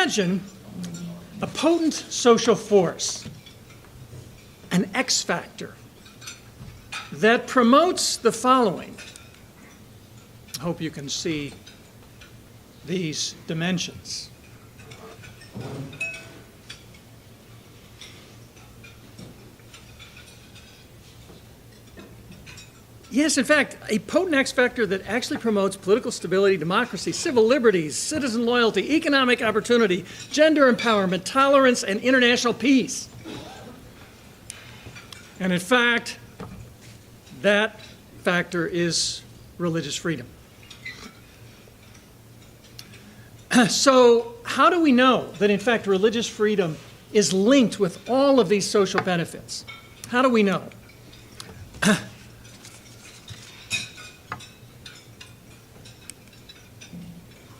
imagine a potent social force, an X factor, that promotes the following. I hope you can see these dimensions. Yes, in fact, a potent X factor that actually promotes political stability, democracy, civil liberties, citizen loyalty, economic opportunity, gender empowerment, tolerance, and international peace. And in fact, that factor is religious freedom. So how do we know that, in fact, religious freedom is linked with all of these social benefits? How do we know?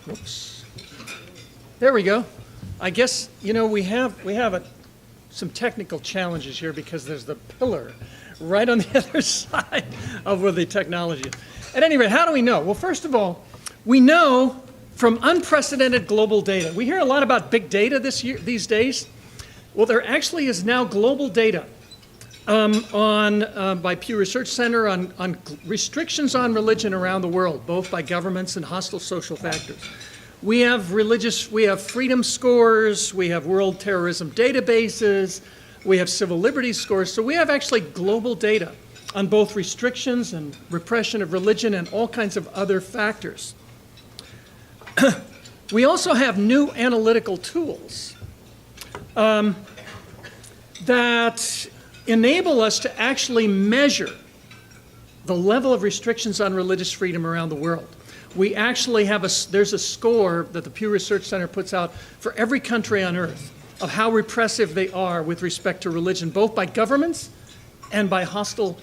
Whoops. There we go. I guess, you know, we have some technical challenges here because there's the pillar right on the other side of where the technology is. At any rate, how do we know? Well, first of all, we know from unprecedented global data. We hear a lot about big data these days. Well, there actually is now global data by Pew Research Center on restrictions on religion around the world, both by governments and hostile social factors. We have freedom scores, we have world terrorism databases, we have civil liberties scores, so we have actually global data on both restrictions and repression of religion and all kinds of other factors. We also have new analytical tools that enable us to actually measure the level of restrictions on religious freedom around the world. We actually have there's a score that the Pew Research Center puts out for every country on earth of how repressive they are with respect to religion, both by governments and by hostile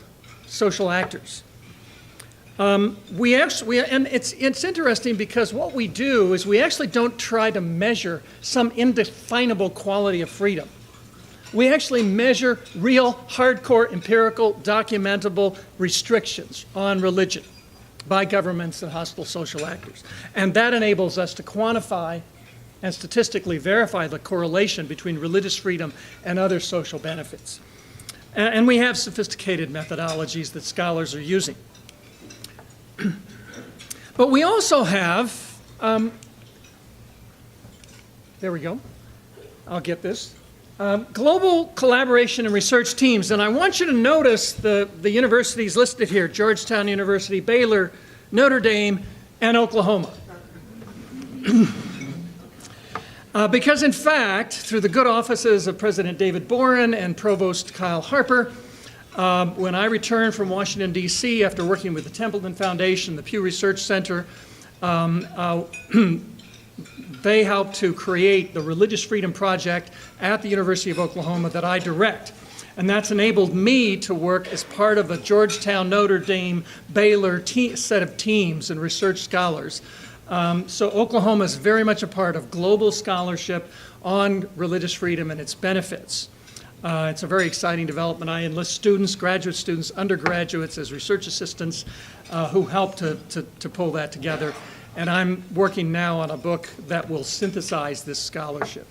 social actors. And it's interesting because what we do is we actually don't try to measure some indefinable quality of freedom. We actually measure real, hardcore, empirical, documentable restrictions on religion by governments and hostile social actors. And that enables us to quantify and statistically verify the correlation between religious freedom and other social benefits. And we have sophisticated methodologies that scholars are using. But we also have, there we go, I'll get this, global collaboration and research teams. And I want you to notice the universities listed here: Georgetown University, Baylor, Notre Dame, and Oklahoma. Because in fact, through the good offices of President David Boren and Provost Kyle Harper, when I returned from Washington, D.C., after working with the Templeton Foundation, the Pew Research Center, they helped to create the Religious Freedom Project at the University of Oklahoma that I direct. And that's enabled me to work as part of a Georgetown, Notre Dame, Baylor set of teams and research scholars. So Oklahoma is very much a part of global scholarship on religious freedom and its benefits. It's a very exciting development. I enlist students, graduate students, undergraduates as research assistants who help to pull that together. And I'm working now on a book that will synthesize this scholarship.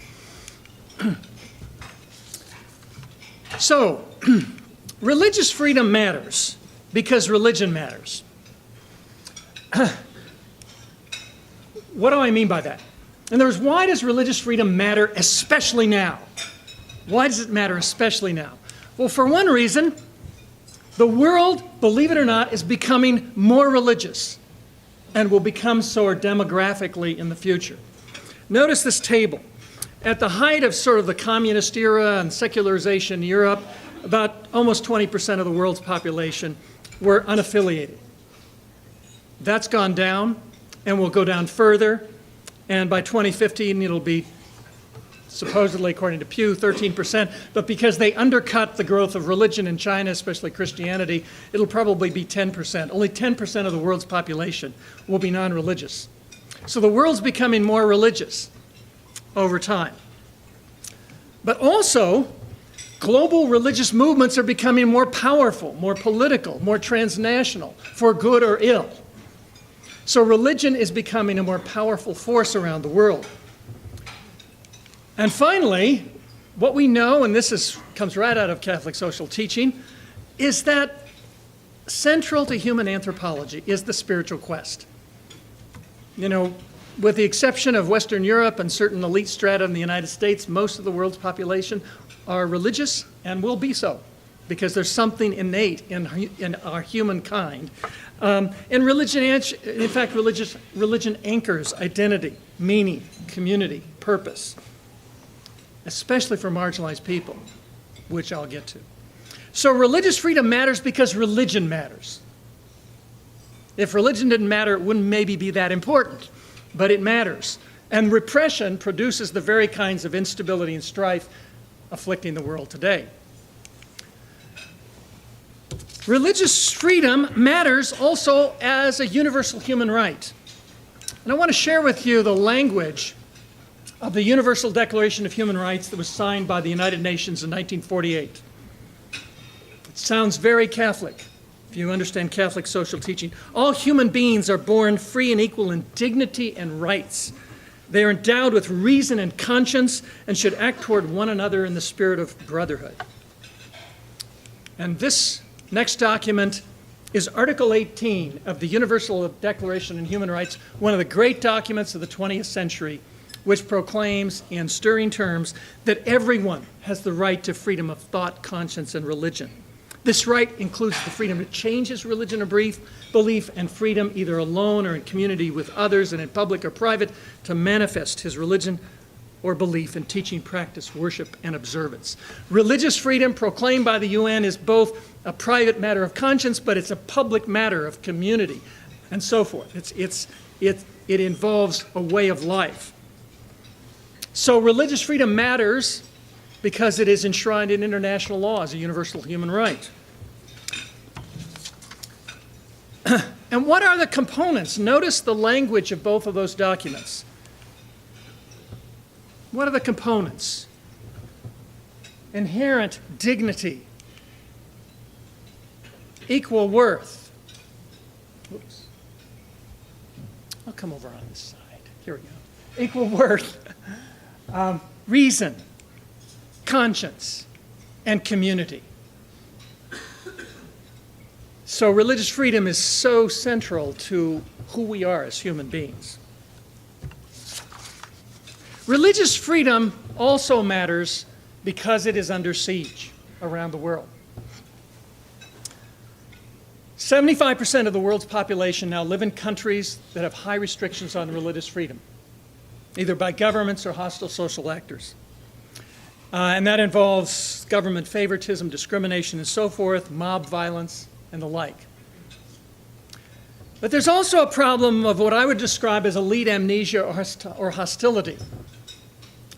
So, religious freedom matters because religion matters. What do I mean by that? In other words, why does religious freedom matter especially now? Why does it matter especially now? Well, for one reason, the world, believe it or not, is becoming more religious and will become so demographically in the future. Notice this table. At the height of sort of the communist era and secularization in Europe, about almost 20% of the world's population were unaffiliated. That's gone down and will go down further. And by 2015, it'll be supposedly, according to Pew, 13%. But because they undercut the growth of religion in China, especially Christianity, it'll probably be 10%. Only 10% of the world's population will be non-religious. So the world's becoming more religious over time. But also, global religious movements are becoming more powerful, more political, more transnational, for good or ill. So religion is becoming a more powerful force around the world. And finally, what we know, and comes right out of Catholic social teaching, is that central to human anthropology is the spiritual quest. You know, with the exception of Western Europe and certain elite strata in the United States, most of the world's population are religious and will be so, because there's something innate in our humankind. And religion, in fact, religion anchors identity, meaning, community, purpose, especially for marginalized people, which I'll get to. So religious freedom matters because religion matters. If religion didn't matter, it wouldn't maybe be that important, but it matters. And repression produces the very kinds of instability and strife afflicting the world today. Religious freedom matters also as a universal human right. And I want to share with you the language of the Universal Declaration of Human Rights that was signed by the United Nations in 1948. It sounds very Catholic, if you understand Catholic social teaching. All human beings are born free and equal in dignity and rights. They are endowed with reason and conscience and should act toward one another in the spirit of brotherhood. And this next document is Article 18 of the Universal Declaration of Human Rights, one of the great documents of the 20th century, which proclaims in stirring terms that everyone has the right to freedom of thought, conscience, and religion. This right includes the freedom to change his religion or belief, and freedom, either alone or in community with others and in public or private, to manifest his religion or belief in teaching, practice, worship, and observance. Religious freedom proclaimed by the UN is both a private matter of conscience, but it's a public matter of community, and so forth. It involves a way of life. So religious freedom matters because it is enshrined in international law as a universal human right. And what are the components? Notice the language of both of those documents. What are the components? Inherent dignity, equal worth. Oops. I'll come over on this side. Here we go. Equal worth, reason, conscience, and community. So religious freedom is so central to who we are as human beings. Religious freedom also matters because it is under siege around the world. 75% of the world's population now live in countries that have high restrictions on religious freedom, either by governments or hostile social actors. And that involves government favoritism, discrimination, and so forth, mob violence, and the like. But there's also a problem of what I would describe as elite amnesia or hostility,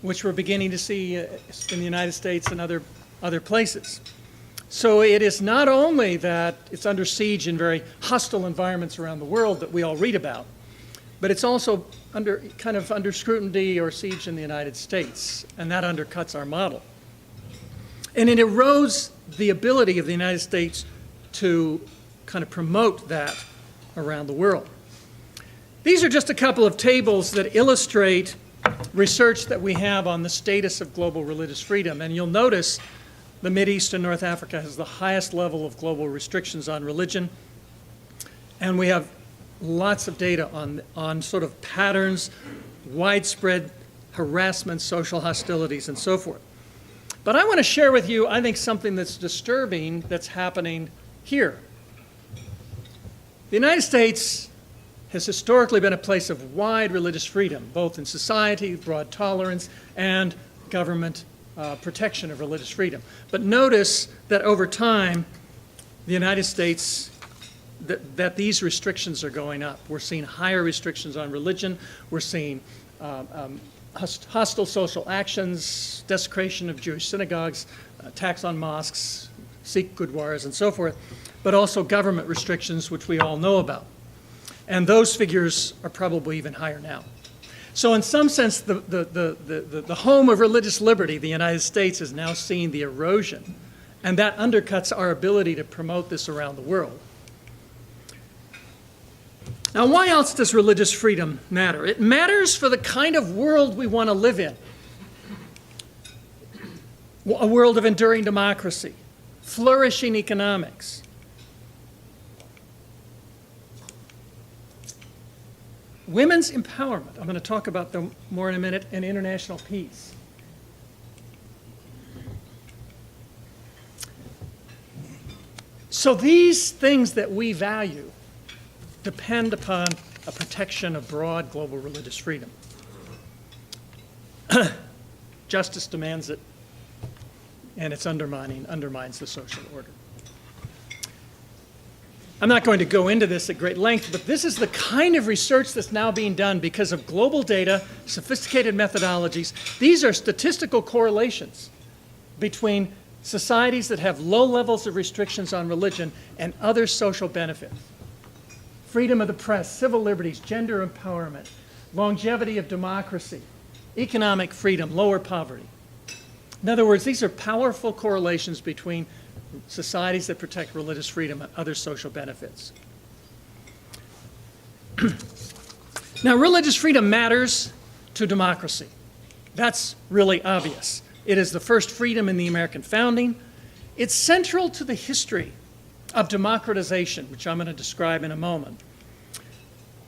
which we're beginning to see in the United States and other places. So it is not only that it's under siege in very hostile environments around the world that we all read about, but it's also under scrutiny or siege in the United States, and that undercuts our model. And it erodes the ability of the United States to kind of promote that around the world. These are just a couple of tables that illustrate research that we have on the status of global religious freedom. And you'll notice the Mideast and North Africa has the highest level of global restrictions on religion. And we have lots of data on sort of patterns, widespread harassment, social hostilities, and so forth. But I want to share with you, I think, something that's disturbing that's happening here. The United States has historically been a place of wide religious freedom, both in society, broad tolerance, and government protection of religious freedom. But notice that over time, the United States, that these restrictions are going up. We're seeing higher restrictions on religion. We're seeing hostile social actions, desecration of Jewish synagogues, attacks on mosques, Sikh gurdwaras, and so forth, but also government restrictions, which we all know about. And those figures are probably even higher now. So in some sense, the home of religious liberty, the United States, is now seeing the erosion, and that undercuts our ability to promote this around the world. Now, why else does religious freedom matter? It matters for the kind of world we want to live in. a world of enduring democracy, flourishing economics. Women's empowerment, I'm going to talk about them more in a minute, and international peace. So these things that we value depend upon a protection of broad global religious freedom. Justice demands it, and its undermines the social order. I'm not going to go into this at great length, but this is the kind of research that's now being done because of global data, sophisticated methodologies. These are statistical correlations between societies that have low levels of restrictions on religion and other social benefits. Freedom of the press, civil liberties, gender empowerment, longevity of democracy, economic freedom, lower poverty. In other words, these are powerful correlations between societies that protect religious freedom and other social benefits. Now, religious freedom matters to democracy. That's really obvious. It is the first freedom in the American founding. It's central to the history of democratization, which I'm going to describe in a moment.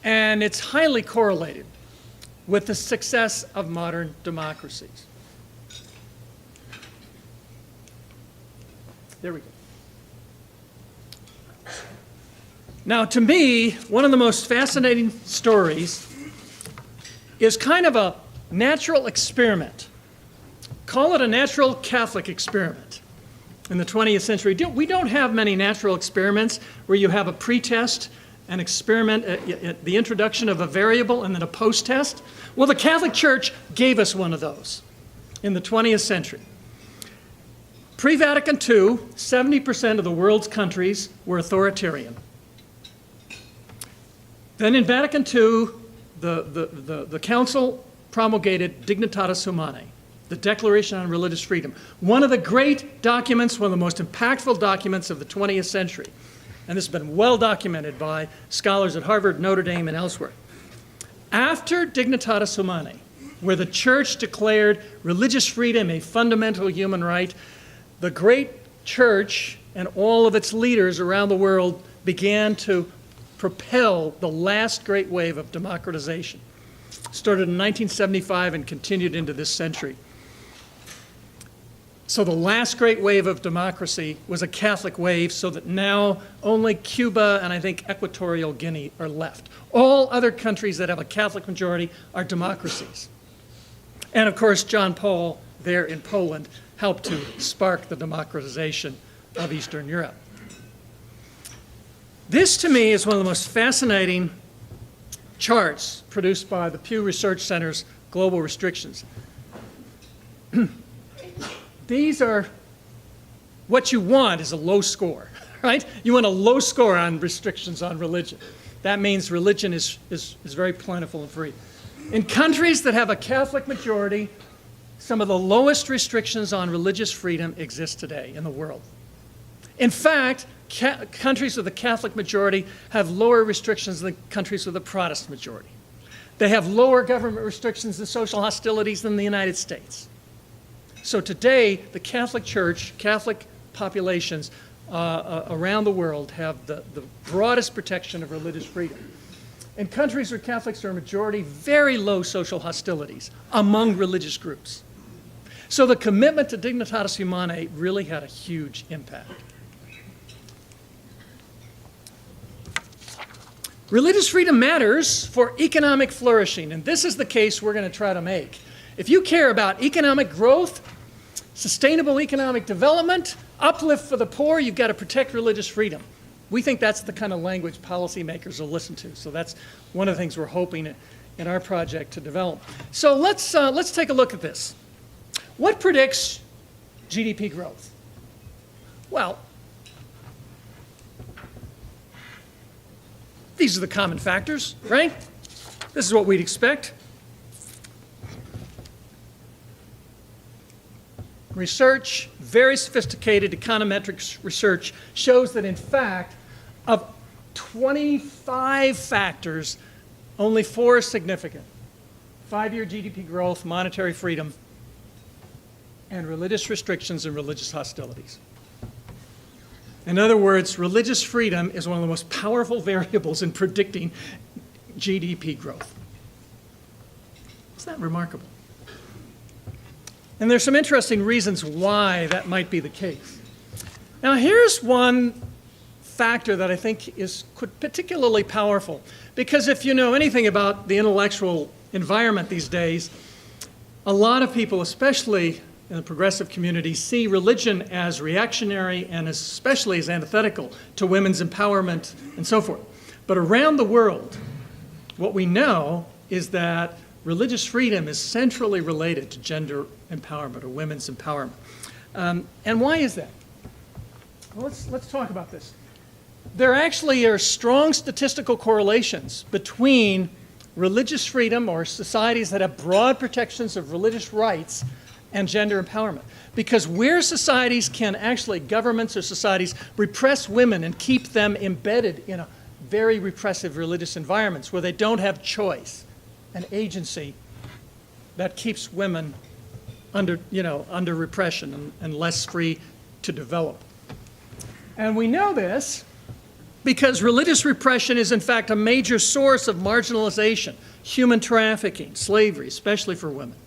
And it's highly correlated with the success of modern democracies. There we go. Now, to me, one of the most fascinating stories is kind of a natural experiment. Call it a natural Catholic experiment in the 20th century. We don't have many natural experiments where you have a pre-test, an experiment, the introduction of a variable, and then a post-test. Well, the Catholic Church gave us one of those in the 20th century. Pre-Vatican II, 70% of the world's countries were authoritarian. Then in Vatican II, the Council promulgated Dignitas Umani, the Declaration on Religious Freedom, one of the great documents, one of the most impactful documents of the 20th century. And this has been well documented by scholars at Harvard, Notre Dame, and elsewhere. After Dignitas Umani, where the Church declared religious freedom a fundamental human right, the great Church and all of its leaders around the world began to propel the last great wave of democratization. Started in 1975 and continued into this century. So the last great wave of democracy was a Catholic wave, so that now only Cuba and I think Equatorial Guinea are left. All other countries that have a Catholic majority are democracies. And of course, John Paul there in Poland helped to spark the democratization of Eastern Europe. This, to me, is one of the most fascinating charts produced by the Pew Research Center's Global Restrictions. These are what you want is a low score, right? You want a low score on restrictions on religion. That means religion is very plentiful and free. In countries that have a Catholic majority, some of the lowest restrictions on religious freedom exist today in the world. In fact, countries with a Catholic majority have lower restrictions than countries with a Protestant majority. They have lower government restrictions and social hostilities than the United States. So today, the Catholic Church, Catholic populations around the world have the broadest protection of religious freedom. In countries where Catholics are a majority, very low social hostilities among religious groups. So the commitment to Dignitas Umani really had a huge impact. Religious freedom matters for economic flourishing, and this is the case we're going to try to make. If you care about economic growth, sustainable economic development, uplift for the poor, you've got to protect religious freedom. We think that's the kind of language policymakers will listen to, so that's one of the things we're hoping in our project to develop. So let's take a look at this. What predicts GDP growth? Well, these are the common factors, right? This is what we'd expect. Research, very sophisticated econometrics research, shows that in fact, of 25 factors, only 4 are significant. 5-year GDP growth, monetary freedom, and religious restrictions and religious hostilities. In other words, religious freedom is one of the most powerful variables in predicting GDP growth. Isn't that remarkable? And there's some interesting reasons why that might be the case. Now, here's one factor that I think is particularly powerful, because if you know anything about the intellectual environment these days, a lot of people, especially in the progressive community, see religion as reactionary and especially as antithetical to women's empowerment and so forth. But around the world, what we know is that religious freedom is centrally related to gender empowerment or women's empowerment. And why is that? Well, let's talk about this. There actually are strong statistical correlations between religious freedom or societies that have broad protections of religious rights and gender empowerment. Because where societies can actually, governments or societies, repress women and keep them embedded in a very repressive religious environments where they don't have choice and agency, that keeps women under repression and less free to develop. And we know this because religious repression is in fact a major source of marginalization, human trafficking, slavery, especially for women.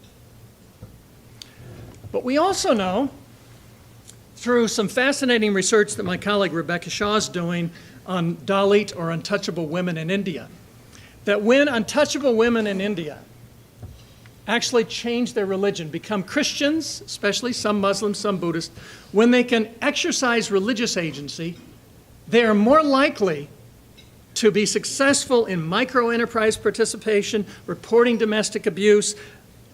But we also know, through some fascinating research that my colleague Rebecca Shaw is doing on Dalit or untouchable women in India, that when untouchable women in India actually change their religion, become Christians, especially some Muslims, some Buddhists, when they can exercise religious agency, they are more likely to be successful in micro-enterprise participation, reporting domestic abuse,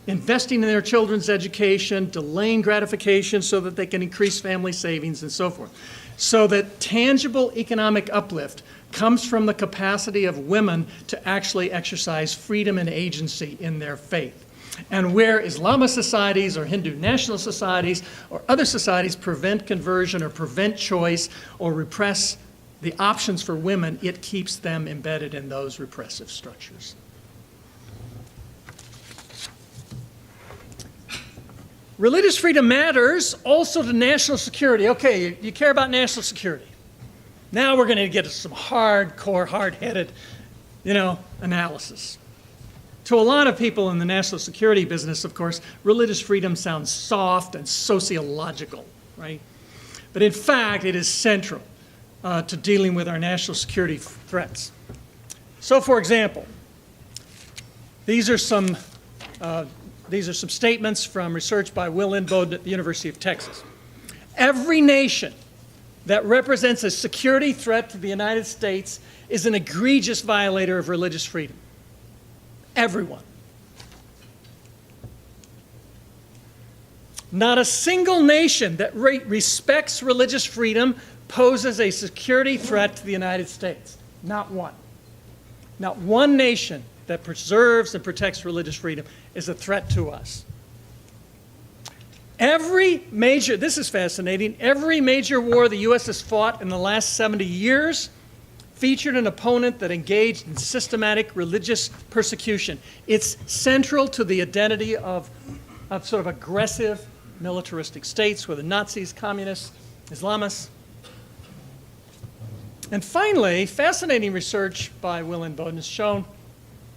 investing in their children's education, delaying gratification so that they can increase family savings and so forth. So that tangible economic uplift comes from the capacity of women to actually exercise freedom and agency in their faith. And where Islamist societies or Hindu national societies or other societies prevent conversion or prevent choice or repress the options for women, it keeps them embedded in those repressive structures. Religious freedom matters also to national security. Okay, you care about national security. Now we're going to get to some hardcore, hard-headed, analysis. To a lot of people in the national security business, of course, religious freedom sounds soft and sociological, right? But in fact, it is central to dealing with our national security threats. So, for example, these are some statements from research by Will Lynn-Bowden at the University of Texas. Every nation that represents a security threat to the United States is an egregious violator of religious freedom. Everyone. Not a single nation that respects religious freedom poses a security threat to the United States. Not one. Not one nation that preserves and protects religious freedom is a threat to us. This is fascinating, every major war the U.S. has fought in the last 70 years featured an opponent that engaged in systematic religious persecution. It's central to the identity of sort of aggressive militaristic states, whether Nazis, communists, Islamists. And finally, fascinating research by Will Lynn-Bowden has shown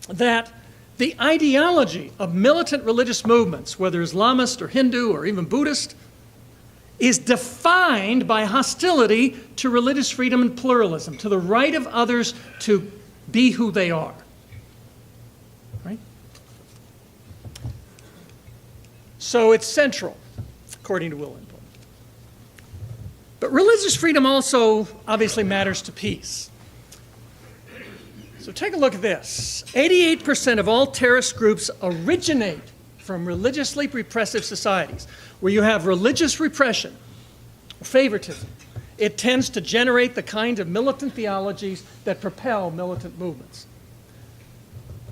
that the ideology of militant religious movements, whether Islamist or Hindu or even Buddhist, is defined by hostility to religious freedom and pluralism, to the right of others to be who they are. Right? So it's central, according to Will Lynn-Bowden. But religious freedom also obviously matters to peace. So take a look at this. 88% of all terrorist groups originate from religiously repressive societies. Where you have religious repression, favoritism, it tends to generate the kind of militant theologies that propel militant movements.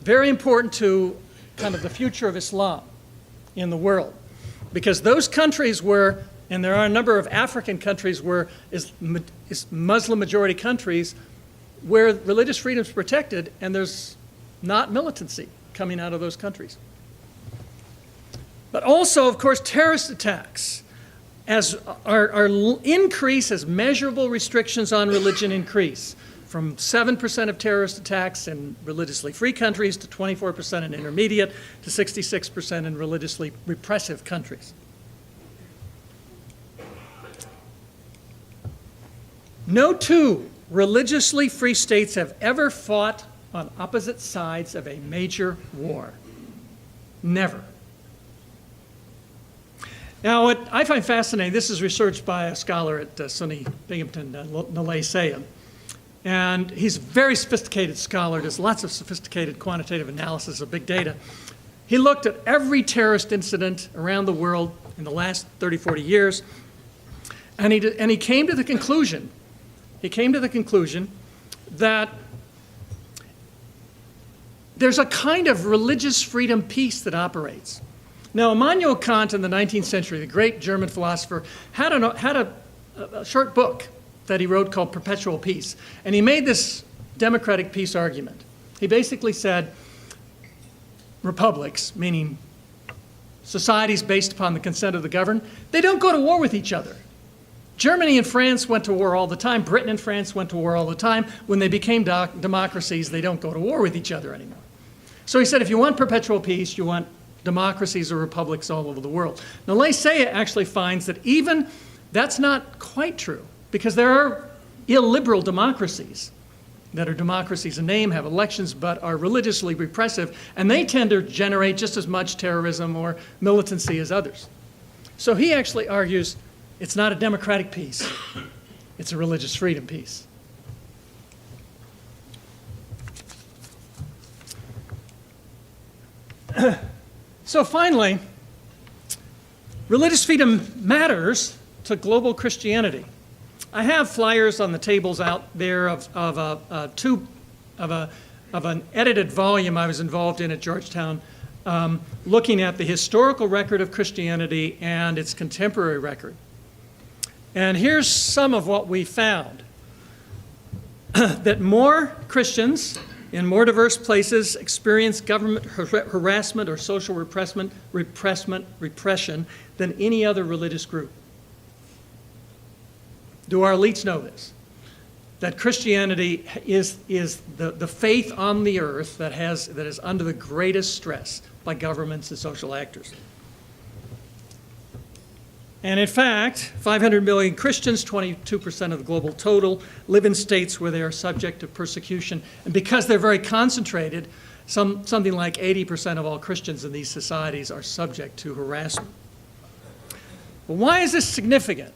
Very important to kind of the future of Islam in the world. Because those countries where, and there are a number of African countries where is Muslim majority countries, where religious freedom is protected and there's not militancy coming out of those countries. But also, of course, terrorist attacks increase as measurable restrictions on religion increase, from 7% of terrorist attacks in religiously free countries to 24% in intermediate to 66% in religiously repressive countries. No two religiously free states have ever fought on opposite sides of a major war. Never. Now, what I find fascinating, this is research by a scholar at SUNY Binghamton, Nalay Sayed. And he's a very sophisticated scholar, does lots of sophisticated quantitative analysis of big data. He looked at every terrorist incident around the world in the last 30, 40 years, and he came to the conclusion, that there's a kind of religious freedom peace that operates. Now, Immanuel Kant in the 19th century, the great German philosopher, had a short book that he wrote called Perpetual Peace. And he made this democratic peace argument. He basically said republics, meaning societies based upon the consent of the governed, they don't go to war with each other. Germany and France went to war all the time. Britain and France went to war all the time. When they became democracies, they don't go to war with each other anymore. So he said, if you want perpetual peace, you want democracies or republics all over the world. Now, Nalay Sayed actually finds that even that's not quite true, because there are illiberal democracies that are democracies in name, have elections, but are religiously repressive, and they tend to generate just as much terrorism or militancy as others. So he actually argues it's not a democratic peace, it's a religious freedom peace. So finally, religious freedom matters to global Christianity. I have flyers on the tables out there of an edited volume I was involved in at Georgetown, looking at the historical record of Christianity and its contemporary record. And here's some of what we found. That more Christians in more diverse places experience government harassment or social repression than any other religious group. Do our elites know this? That Christianity is the faith on the earth that is under the greatest stress by governments and social actors. And in fact, 500 million Christians, 22% of the global total, live in states where they are subject to persecution. And because they're very concentrated, something like 80% of all Christians in these societies are subject to harassment. But why is this significant?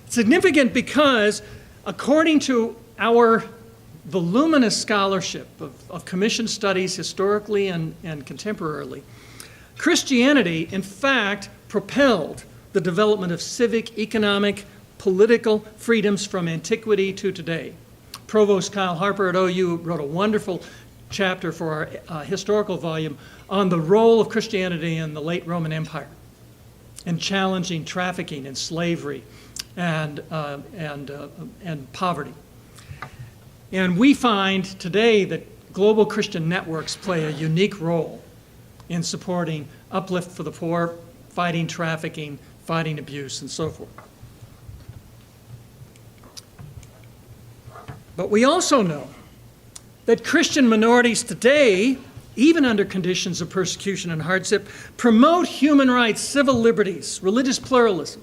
It's significant because, according to our voluminous scholarship of commissioned studies historically and contemporarily, Christianity, in fact, propelled the development of civic, economic, political freedoms from antiquity to today. Provost Kyle Harper at OU wrote a wonderful chapter for our historical volume on the role of Christianity in the late Roman Empire in challenging trafficking and slavery and poverty. And we find today that global Christian networks play a unique role in supporting uplift for the poor, fighting trafficking, fighting abuse, and so forth. But we also know that Christian minorities today, even under conditions of persecution and hardship, promote human rights, civil liberties, religious pluralism,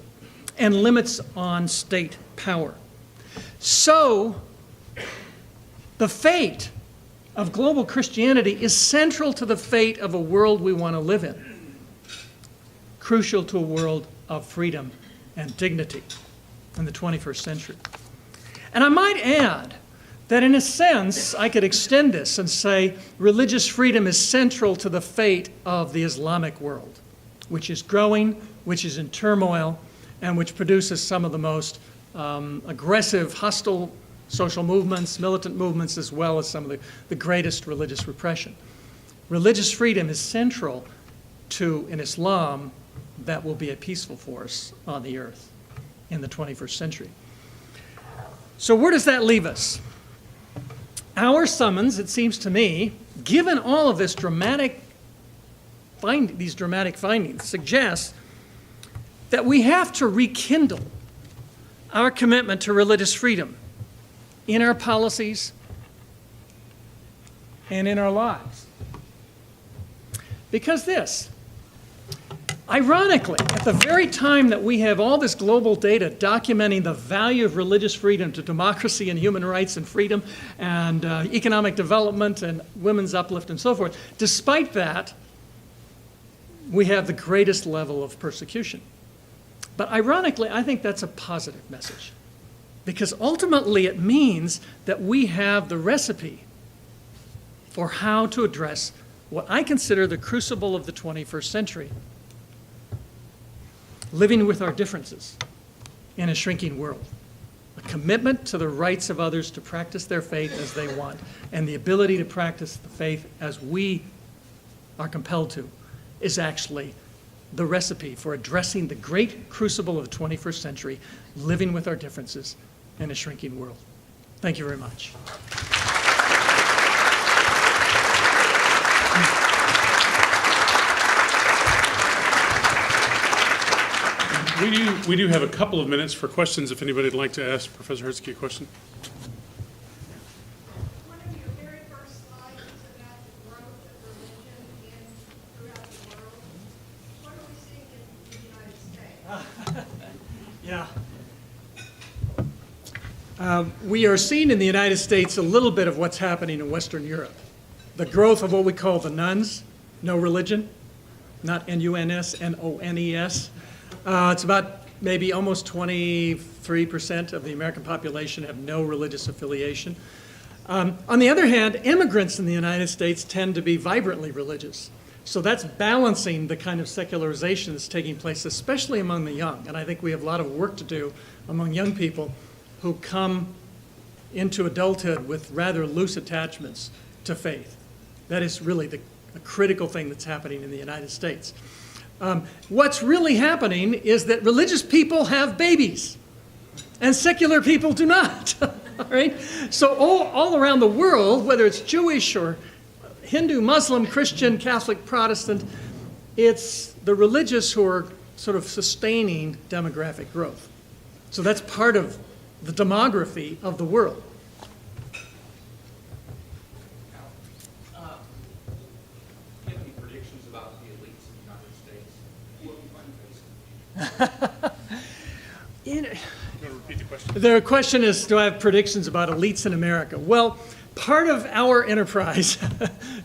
and limits on state power. So, the fate of global Christianity is central to the fate of a world we want to live in, crucial to a world of freedom and dignity in the 21st century. And I might add that in a sense, I could extend this and say religious freedom is central to the fate of the Islamic world, which is growing, which is in turmoil, and which produces some of the most aggressive, hostile social movements, militant movements, as well as some of the greatest religious repression. Religious freedom is central to an Islam that will be a peaceful force on the earth in the 21st century. So where does that leave us? Our summons, it seems to me, given all of this dramatic these dramatic findings suggests that we have to rekindle our commitment to religious freedom in our policies and in our lives. Because this, ironically, at the very time that we have all this global data documenting the value of religious freedom to democracy and human rights and freedom and economic development and women's uplift and so forth, despite that, we have the greatest level of persecution. But ironically, I think that's a positive message, because ultimately it means that we have the recipe for how to address what I consider the crucible of the 21st century: living with our differences in a shrinking world. A commitment to the rights of others to practice their faith as they want, and the ability to practice the faith as we are compelled to, is actually the recipe for addressing the great crucible of the 21st century, living with our differences in a shrinking world. Thank you very much. We do have a couple of minutes for questions if anybody would like to ask Professor Hertzke a question. One of your very first slides is about the growth of religion throughout the world. What are we seeing in the United States? Yeah. We are seeing in the United States a little bit of what's happening in Western Europe. The growth of what we call the nuns, no religion, not N-U-N-S, N-O-N-E-S. It's about maybe almost 23% of the American population have no religious affiliation. On the other hand, immigrants in the United States tend to be vibrantly religious. So that's balancing the kind of secularization that's taking place, especially among the young. And I think we have a lot of work to do among young people who come into adulthood with rather loose attachments to faith. That is really a critical thing that's happening in the United States. What's really happening is that religious people have babies and secular people do not. All right? So all around the world, whether it's Jewish or Hindu, Muslim, Christian, Catholic, Protestant, it's the religious who are sort of sustaining demographic growth. So that's part of the demography of the world. The question is, do I have predictions about elites in America? Well, part of our enterprise,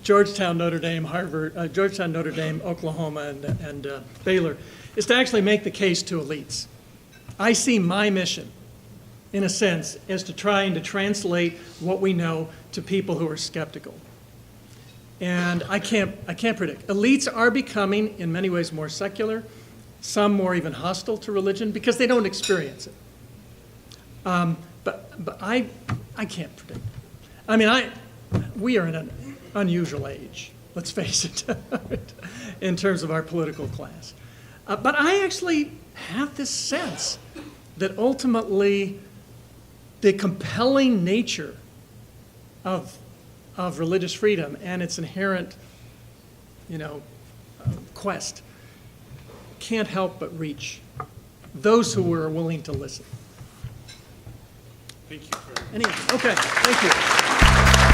Georgetown, Notre Dame, Harvard, Georgetown, Notre Dame, Oklahoma, and Baylor, is to actually make the case to elites. I see my mission, in a sense, as to trying to translate what we know to people who are skeptical. And I can't predict. Elites are becoming, in many ways, more secular, some more even hostile to religion because they don't experience it. But I can't predict. I mean, we are in an unusual age, let's face it, in terms of our political class. But I actually have this sense that ultimately the compelling nature of religious freedom and its inherent, quest can't help but reach those who are willing to listen. Thank you. Okay, thank you.